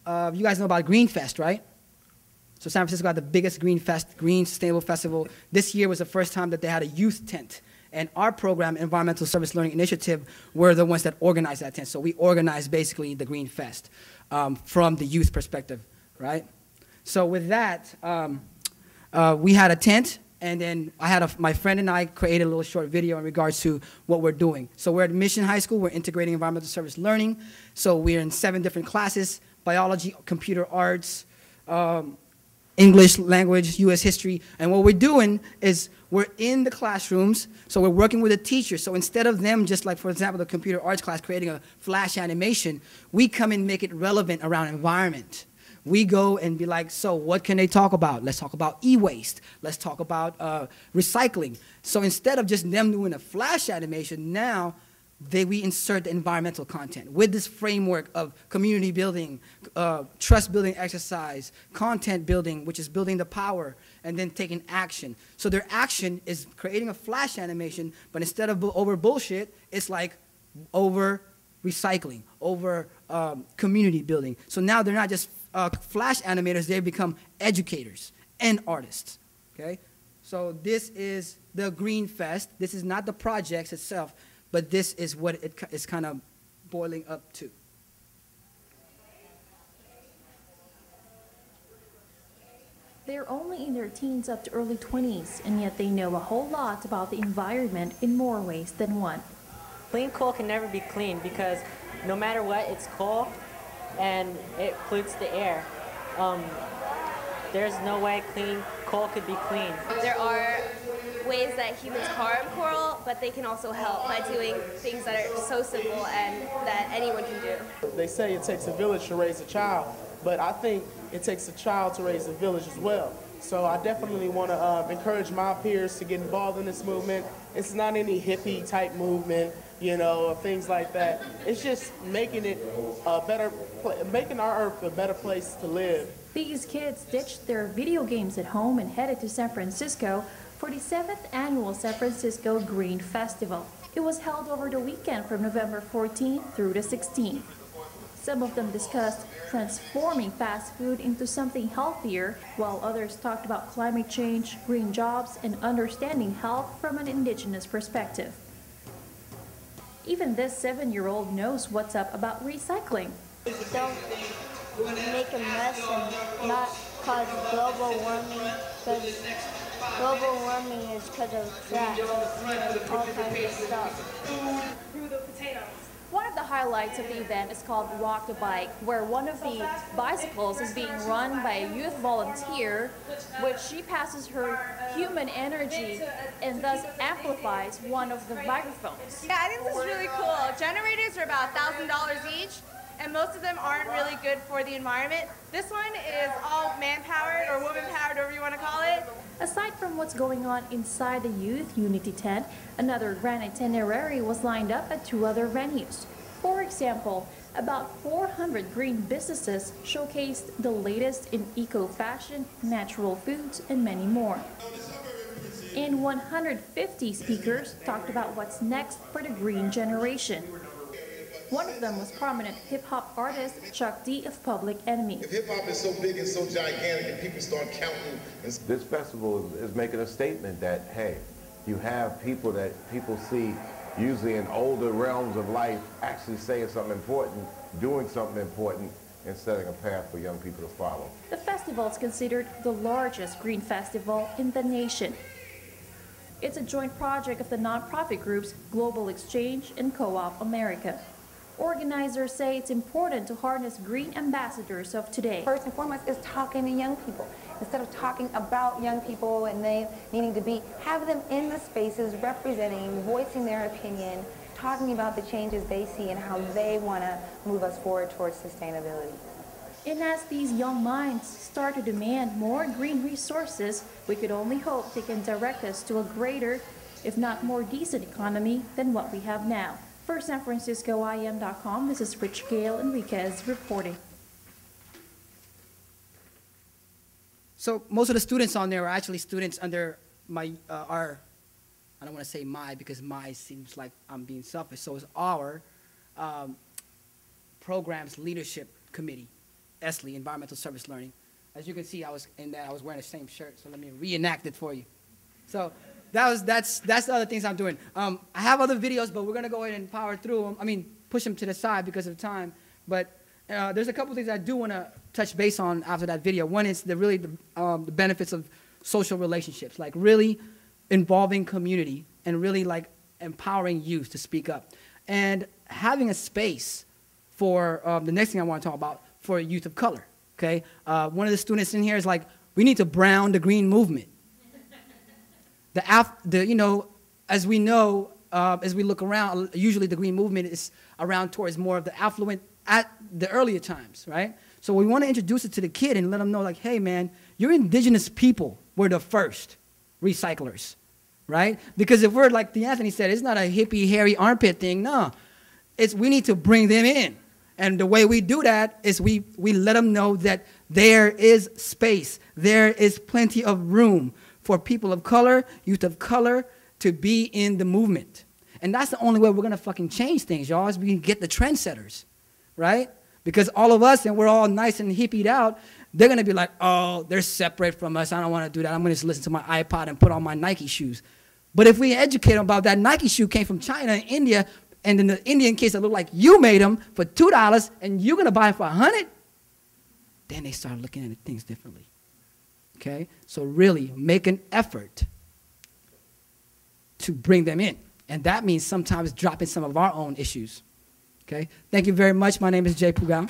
you guys know about Green Fest, right? So San Francisco had the biggest Green Sustainable Festival. This year was the first time that they had a youth tent. And our program, Environmental Service Learning Initiative, were the ones that organized that tent. So we organized basically the Green Fest from the youth perspective, right? So with that, we had a tent, and then my friend and I created a little short video in regards to what we're doing. So we're at Mission High School. We're integrating environmental service learning. So we're in 7 different classes: biology, computer arts, English language, U.S. history. And what we're doing is we're in the classrooms, so we're working with the teachers. So instead of them just like, for example, the computer arts class creating a flash animation, we come and make it relevant around environment. We go and be like, so what can they talk about? Let's talk about e-waste. Let's talk about recycling. So instead of just them doing a flash animation, now we insert the environmental content with this framework of community building, trust building exercise, content building, which is building the power, and then taking action. So their action is creating a flash animation, but instead of over bullshit, it's like over recycling, over community building. So now they're not just flash animators, they become educators and artists, okay? So this is the Green Fest. This is not the projects itself, but this is what it is kind of boiling up to. They're only in their teens up to early 20s, and yet they know a whole lot about the environment in more ways than one. Clean coal can never be clean because no matter what, it's coal and it pollutes the air. There's no way clean coal could be clean. There are ways that humans harm coral, but they can also help by doing things that are so simple and that anyone can do. They say it takes a village to raise a child, but I think it takes a child to raise a village as well. So I definitely want to encourage my peers to get involved in this movement. It's not any hippie type movement, you know, or things like that. It's just making it making our earth a better place to live. These kids ditched their video games at home and headed to San Francisco for the 7th annual San Francisco Green Festival. It was held over the weekend from November 14th through the 16th. Some of them discussed transforming fast food into something healthier, while others talked about climate change, green jobs, and understanding health from an indigenous perspective. Even this 7-year-old knows what's up about recycling. Don't make a mess and not cause global warming, because global warming is because of trash and all kinds of stuff. Through the potatoes. One of the highlights of the event is called Walk the Bike, where one of the bicycles is being run by a youth volunteer, which she passes her human energy and thus amplifies one of the microphones. Yeah, I think this is really cool. Generators are about $1,000 each, and most of them aren't really good for the environment. This one is all man-powered or woman-powered, whatever you want to call it. Aside from what's going on inside the Youth Unity tent, another grand itinerary was lined up at 2 other venues. For example, about 400 green businesses showcased the latest in eco-fashion, natural foods, and many more. And 150 speakers talked about what's next for the green generation. One of them was prominent hip-hop artist Chuck D of Public Enemy. If hip-hop is so big and so gigantic and people start counting... This festival is making a statement that, hey, you have people that people see usually in older realms of life actually saying something important, doing something important, and setting a path for young people to follow. The festival is considered the largest green festival in the nation. It's a joint project of the nonprofit groups Global Exchange and Co-op America. Organizers say it's important to harness green ambassadors of today. First and foremost is talking to young people. Instead of talking about young people and they needing to be, have them in the spaces representing, voicing their opinion, talking about the changes they see and how they want to move us forward towards sustainability. And as these young minds start to demand more green resources, we could only hope they can direct us to a greater, if not more decent economy than what we have now. For San Francisco IM.com, this is Rich Gail Enriquez reporting. So most of the students on there are actually students under my, I don't want to say my because my seems like I'm being selfish, so it's our program's leadership committee. ESLE, Environmental Service Learning. As you can see, I was wearing the same shirt, so let me reenact it for you. So that's the other things I'm doing. I have other videos, but we're gonna go ahead and power through them. I mean, push them to the side because of time. But there's a couple things I do wanna touch base on after that video. One is the benefits of social relationships, like really involving community and really like empowering youth to speak up. And having a space for the next thing I want to talk about for youth of color. Okay, one of the students in here is like, we need to brown the green movement. You know, as we know, as we look around, usually the green movement is around towards more of the affluent at the earlier times, right? So we want to introduce it to the kid and let them know, like, hey, man, your indigenous people were the first recyclers, right? Because if we're like Anthony said, it's not a hippie, hairy armpit thing. No, we need to bring them in. And the way we do that is we let them know that there is space. There is plenty of room for people of color, youth of color, to be in the movement. And that's the only way we're going to fucking change things, y'all, is we can get the trendsetters, right? Because all of us, and we're all nice and hippied out, they're going to be like, oh, they're separate from us. I don't want to do that. I'm going to just listen to my iPod and put on my Nike shoes. But if we educate them about that Nike shoe came from China and India, and in the Indian case, it looked like you made them for $2 and you're going to buy them for $100, then they start looking at things differently. Okay? So really make an effort to bring them in. And that means sometimes dropping some of our own issues. Okay? Thank you very much. My name is Jasper Pugao.